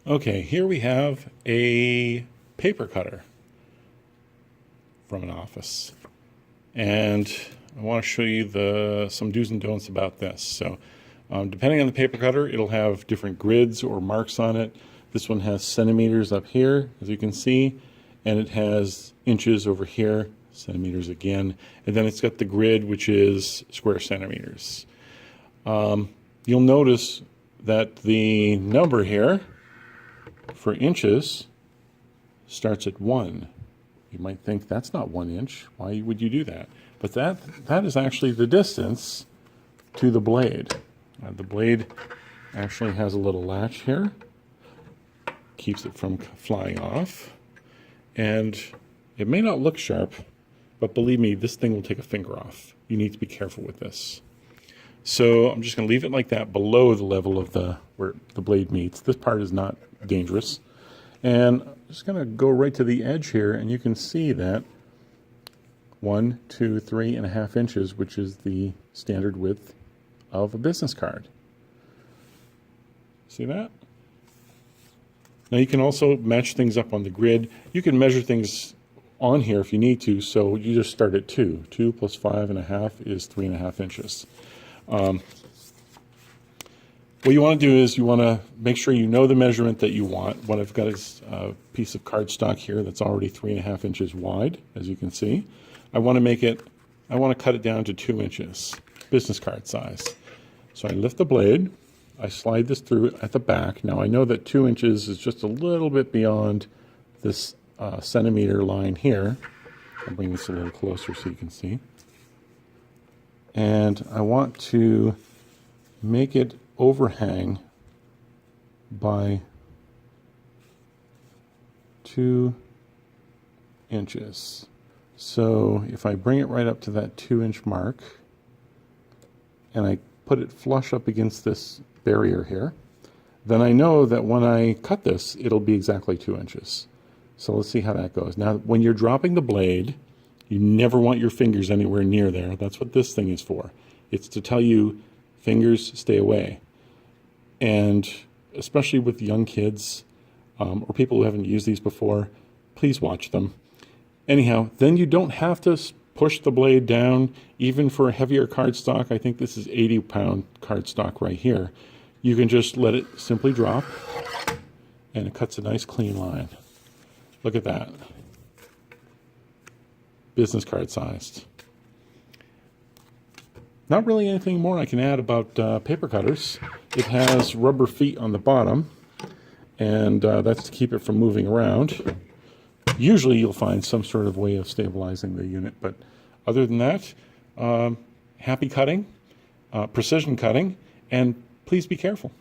Okay, here we have a paper cutter from an office. And I want to show you some do's and don'ts about this. So depending on the paper cutter, it'll have different grids or marks on it. This one has centimeters up here, as you can see, and it has inches over here, centimeters again, and then it's got the grid, which is square centimeters. You'll notice that the number here for inches starts at 1. You might think that's not 1 inch. Why would you do that? But that is actually the distance to the blade. The blade actually has a little latch here, keeps it from flying off, and it may not look sharp, but believe me, this thing will take a finger off. You need to be careful with this. So I'm just going to leave it like that below the level of where the blade meets. This part is not dangerous. And I'm just going to go right to the edge here, and you can see that 1, 2, 3.5 inches, which is the standard width of a business card. See that? Now you can also match things up on the grid. You can measure things on here if you need to, so you just start at 2. 2 plus 5.5 is 3.5 inches. What you want to do is you want to make sure you know the measurement that you want. What I've got is a piece of cardstock here that's already 3.5 inches wide, as you can see. I want to cut it down to 2 inches, business card size. So I lift the blade, I slide this through at the back. Now I know that 2 inches is just a little bit beyond this centimeter line here. I'll bring this a little closer so you can see. And I want to make it overhang by 2 inches. So if I bring it right up to that 2-inch mark and I put it flush up against this barrier here, then I know that when I cut this, it'll be exactly 2 inches. So let's see how that goes. Now, when you're dropping the blade, you never want your fingers anywhere near there. That's what this thing is for. It's to tell you, fingers, stay away. And especially with young kids or people who haven't used these before, please watch them. Anyhow, then you don't have to push the blade down, even for a heavier cardstock. I think this is 80-pound cardstock right here. You can just let it simply drop, and it cuts a nice clean line. Look at that. Business card sized. Not really anything more I can add about paper cutters. It has rubber feet on the bottom, and that's to keep it from moving around. Usually you'll find some sort of way of stabilizing the unit, but other than that, happy cutting, precision cutting, and please be careful.